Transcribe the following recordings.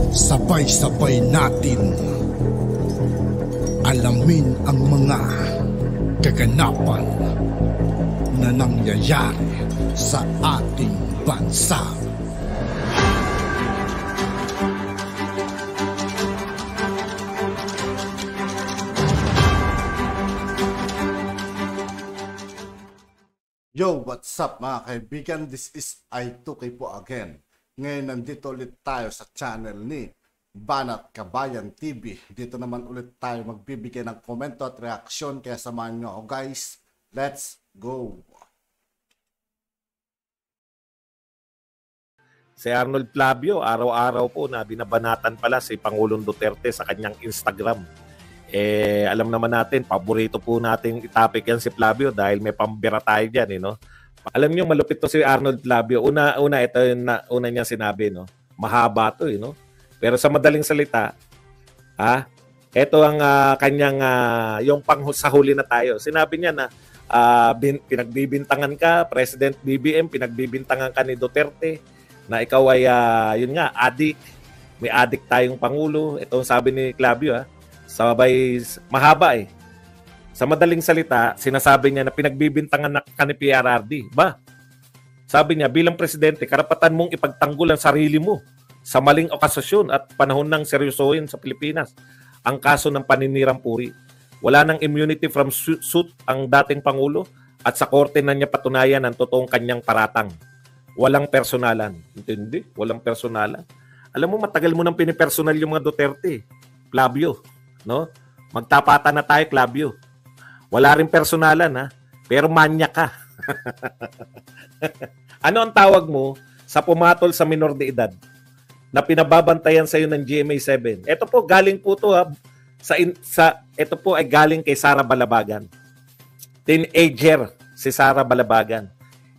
Sabay-sabay natin alamin ang mga kaganapan na nangyayari sa ating bansa. Yo, what's up mga kaibigan? This is I2K po again. Ngayon nandito ulit tayo sa channel ni Banat Kabayan TV. Dito naman ulit tayo magbibigay ng komento at reaksyon. Kaya samahan nyo ako guys. Let's go! Si Arnold Flavio, araw-araw po na binabanatan pala si Pangulong Duterte sa kanyang Instagram. Alam naman natin, paborito po natin i-topic yan si Flavio dahil may pambira tayo dyan, no? Alam niyo, malupit to si Arnold Flavio. Una ito yung una niya sinabi, no? Mahaba to, no? Pero sa madaling salita, ito ang kanyang, yung sa huli na tayo. Sinabi niya na pinagbibintangan ka, President BBM, pinagbibintangan ka ni Duterte, na ikaw ay, yun nga, addict. May addict tayong Pangulo. Ito ang sabi ni Flavio, sabay, mahaba eh. Sa madaling salita, sinasabi niya na pinagbibintangan ka ni PRRD. Ba? Sabi niya, bilang presidente, karapatan mong ipagtanggol ang sarili mo sa maling okasyon at panahon ng seryosohin sa Pilipinas ang kaso ng paninirang puri. Wala nang immunity from suit ang dating Pangulo at sa korte na niya patunayan ang totoong kanyang paratang. Walang personalan. Intindi? Walang personalan. Alam mo, matagal mo nang pinipersonal yung mga Duterte. Flavio. No? Magtapatan na tayo, Flavio. Wala rin personalan, pero manyak ka. Ano ang tawag mo sa pumatol sa minor de edad na pinababantayan sa iyo ng GMA7? Ito po, galing po to ito po ay galing kay Sara Balabagan. Teenager si Sara Balabagan.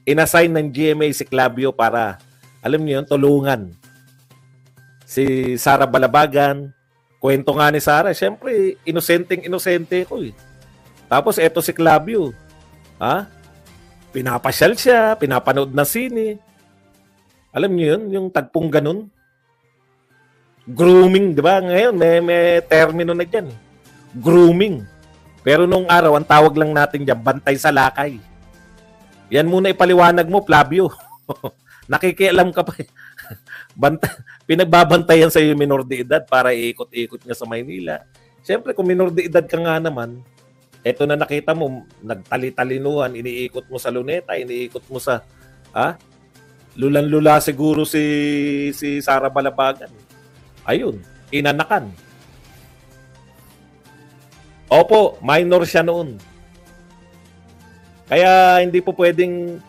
Inassign ng GMA si Flavio para, alam niyo yun, tulungan. Si Sara Balabagan, kwento nga ni Sara, syempre, inosente ko eh. Tapos eto si Flavio, pinapasyal siya, pinapanood na sine. Alam niyo yun, yung tagpong ganun. Grooming, di ba? Ngayon, may termino na dyan. Grooming. Pero nung araw, ang tawag lang natin dyan, bantay sa lakay. Yan muna ipaliwanag mo, Flavio. Nakikialam ka pa. Pinagbabantayan sa iyo minor de edad para iikot-ikot niya sa Maynila. Siyempre, kung minor de edad ka nga naman, eto na nakita mo, nagtali-talinuhan, iniikot mo sa Luneta, iniikot mo sa, lulan-lula siguro si Sara Balabagan. Ayun, inanakan. Opo, minor siya noon. Kaya hindi po pwedeng,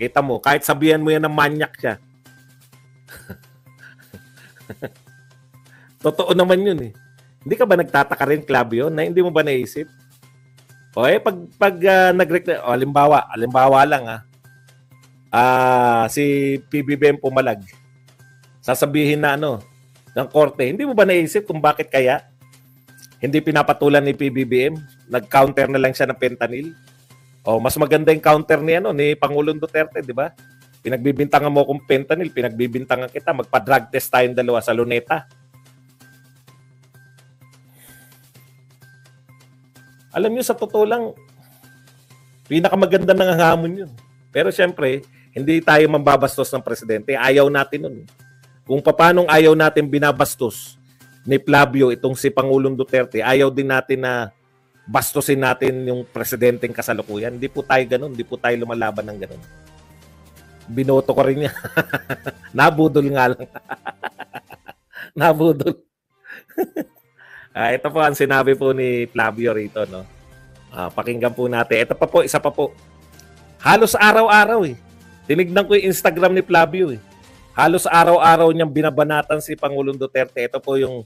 kita mo, kahit sabihan mo yan ng manyak siya. Totoo naman yun eh. Hindi ka ba nagtataka rin, Flavio, na hindi mo ba naisip? O pag halimbawa lang si PBBM pumalag, sasabihin na ng korte, hindi mo ba naisip kung bakit kaya hindi pinapatulan ni PBBM? Nag-counter na lang siya ng fentanyl. O mas maganda yung counter ni Pangulong Duterte, di ba? Pinagbibintangan mo kung fentanyl, pinagbibintangan kita, magpa-drug test tayong dalawa sa Luneta. Alam niyo, sa totoo lang, pinakamaganda ng hamon yun. Pero syempre, hindi tayo mambabastos ng presidente. Ayaw natin nun. Kung paanong ayaw natin binabastos ni Flavio itong si Pangulong Duterte, ayaw din natin na bastusin natin yung presidenteng kasalukuyan. Hindi po tayo ganun. Hindi po tayo lumalaban ng ganun. Binoto ko rin niya. Nabudol nga lang. Nabudol. Ito po ang sinabi po ni Flavio rito, no? Pakinggan po natin. Ito pa po, isa pa po. Halos araw-araw eh. Tinignan ko yung Instagram ni Flavio eh. Halos araw-araw niyang binabanatan si Pangulong Duterte. Ito po yung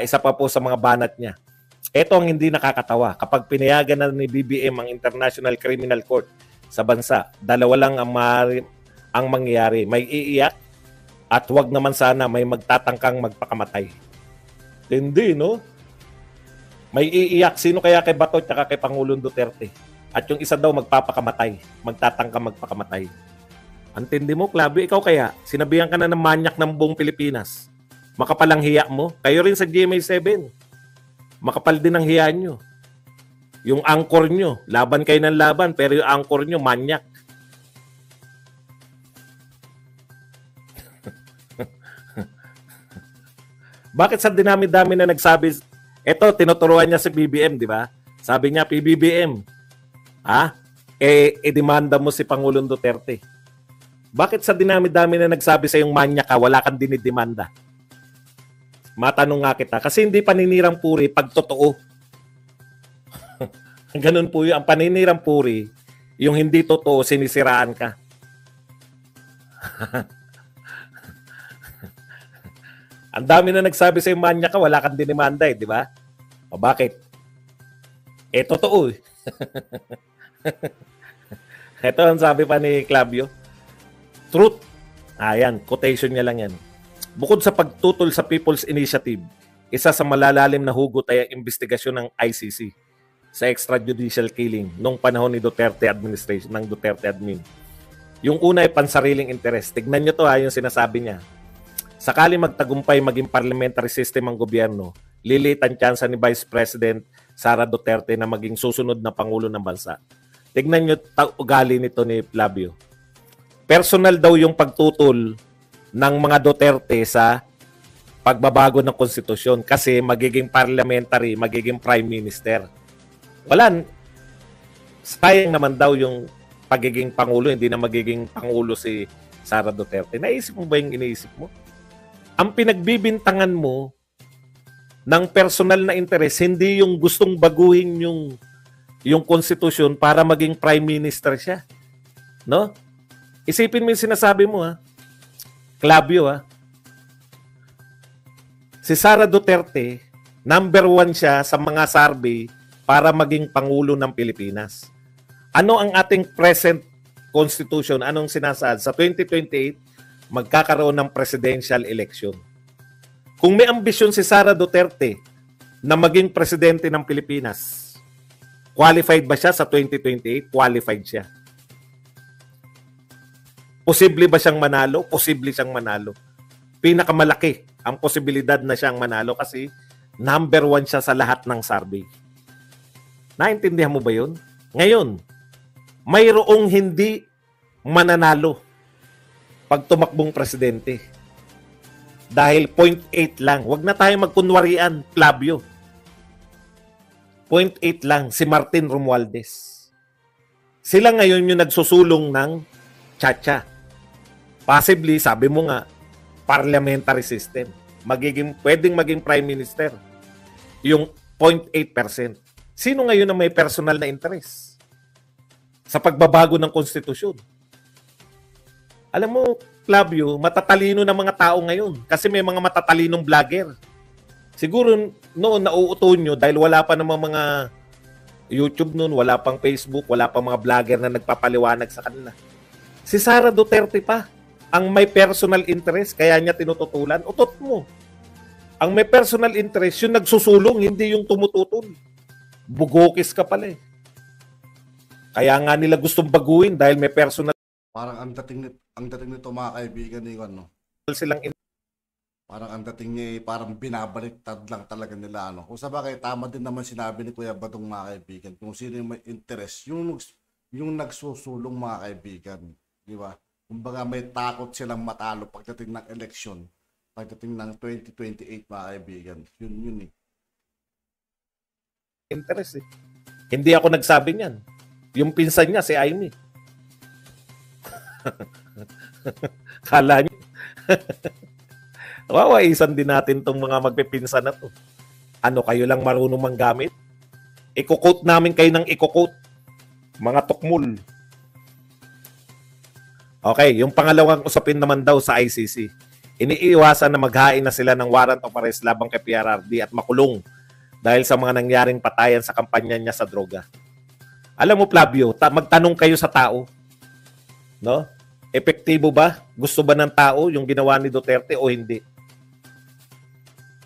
isa pa po sa mga banat niya. Ito ang hindi nakakatawa. Kapag pinayagan na ni BBM ang International Criminal Court sa bansa, dalawa lang ang mangyayari. May iiyak at wag naman sana may magtatangkang magpakamatay. Hindi, no? May iiyak. Sino kaya kay Bato at kay Pangulong Duterte? At yung isa daw magpapakamatay. Magtatangka magpakamatay. Antindi mo, Flavio, ikaw kaya? Sinabihan ka na ng manyak ng buong Pilipinas. Makapal ang hiya mo. Kayo rin sa GMA7. Makapal din ang hiya nyo. Yung anchor nyo, laban kayo ng laban, pero yung anchor nyo, manyak. Bakit sa dinami-dami na nagsabi, eto, tinuturuan niya si BBM, di ba? Sabi niya, PBBM, demanda mo si Pangulong Duterte. Bakit sa dinami-dami na nagsabi sa yung manyak ka, wala kang dinidemanda? Matanong nga kita, kasi hindi paninirang puri pag totoo. Ganun po yung ang paninirang puri, yung hindi totoo, sinisiraan ka. Ang dami na nagsabi sa yung manyak ka, wala kang dinimanda di ba? O bakit? Totoo eh. Ito ang sabi pa ni Clavio. Truth. Ayan, quotation niya lang yan. Bukod sa pagtutol sa People's Initiative, isa sa malalalim na hugot ay ang investigasyon ng ICC sa extrajudicial killing noong panahon ni Duterte administration, ng Duterte admin. Yung una ay pansariling interes. Tignan nyo to yung sinasabi niya. Sakali magtagumpay maging parliamentary system ang gobyerno, lilit ang tsansa ni Vice President Sara Duterte na maging susunod na Pangulo ng bansa. Tignan nyo ugali nito ni Flavio. Personal daw yung pagtutol ng mga Duterte sa pagbabago ng konstitusyon kasi magiging parliamentary, magiging prime minister. Wala. Sayang naman daw yung pagiging Pangulo, hindi na magiging Pangulo si Sara Duterte. Naisip mo ba yung iniisip mo? Ang pinagbibintangan mo ng personal na interes, hindi yung gustong baguhin yung konstitusyon para maging prime minister siya. No? Isipin mo yung sinasabi mo, Clavio, Si Sara Duterte, number 1 siya sa mga survey para maging Pangulo ng Pilipinas. Ano ang ating present constitution? Anong sinasaad? Sa 2028, magkakaroon ng presidential election. Kung may ambisyon si Sara Duterte na maging presidente ng Pilipinas, qualified ba siya sa 2028? Qualified siya. Posible ba siyang manalo? Posible siyang manalo. Pinakamalaki ang posibilidad na siyang manalo kasi number 1 siya sa lahat ng survey. Naintindihan mo ba yun? Ngayon, mayroong hindi mananalo pag tumakbong presidente. Dahil 0.8 lang. Huwag na tayo magkunwarian, Flavio. 0.8 lang, si Martin Romualdez. Sila ngayon yung nagsusulong ng Chacha. Possibly, sabi mo nga, parliamentary system. Pwedeng maging prime minister. Yung 0.8%. Sino ngayon na may personal na interest sa pagbabago ng konstitusyon? Alam mo, Flavio, matatalino ng mga tao ngayon kasi may mga matatalinong vlogger. Siguro noon nauuto nyo dahil wala pa namang mga YouTube noon, wala pang Facebook, wala pang mga vlogger na nagpapaliwanag sa kanila. Si Sara Duterte pa ang may personal interest, kaya niya tinututulan. Utot mo. Ang may personal interest, yung nagsusulong, hindi yung tumututol. Bugokis ka pala eh. Kaya nga nila gustong baguhin dahil may personal. Parang ang dating nito mga kaibigan ni Silang parang ang dating niya parang binabaliktad lang talaga nila Kung sabagay tama din naman sinabi ni Kuya Badong mga kaibigan kung sino yung may interest yung nagsusulong mga kaibigan, di ba? Kumbaga may takot silang matalo pagdating ng eleksyon, pagdating ng 2028 mga kaibigan. Yun eh. Interest eh. Hindi ako nagsabi niyan. Yung pinsan niya si Amy. Kala niyo. Wawaisan din natin tong mga magpipinsan na to. Ano, kayo lang marunong manggamit? Iko-quote namin kayo ng iko-quote. Mga tukmul. Okay, yung pangalawang usapin naman daw sa ICC. Iniiwasan na maghain na sila ng warrant of arrest labang kay PRRD at makulong dahil sa mga nangyaring patayan sa kampanya niya sa droga. Alam mo, Flavio, magtanong kayo sa tao. No? Epektibo ba? Gusto ba ng tao yung ginawa ni Duterte o hindi?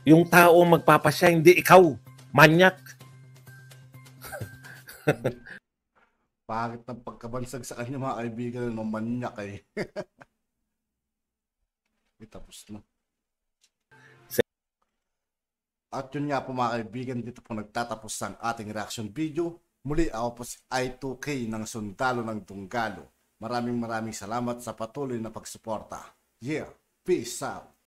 Yung tao magpapasya, hindi ikaw. Manyak. Pangit ng pagkabansag sa kanya mga kaibigan ng manyak eh. Tapos na. At yun nga po mga kaibigan, dito po nagtatapos ang ating reaction video. Muli ako po si I2K ng Sundalo ng Tunggalo. Maraming salamat sa patuloy na pagsuporta. Yeah, peace out.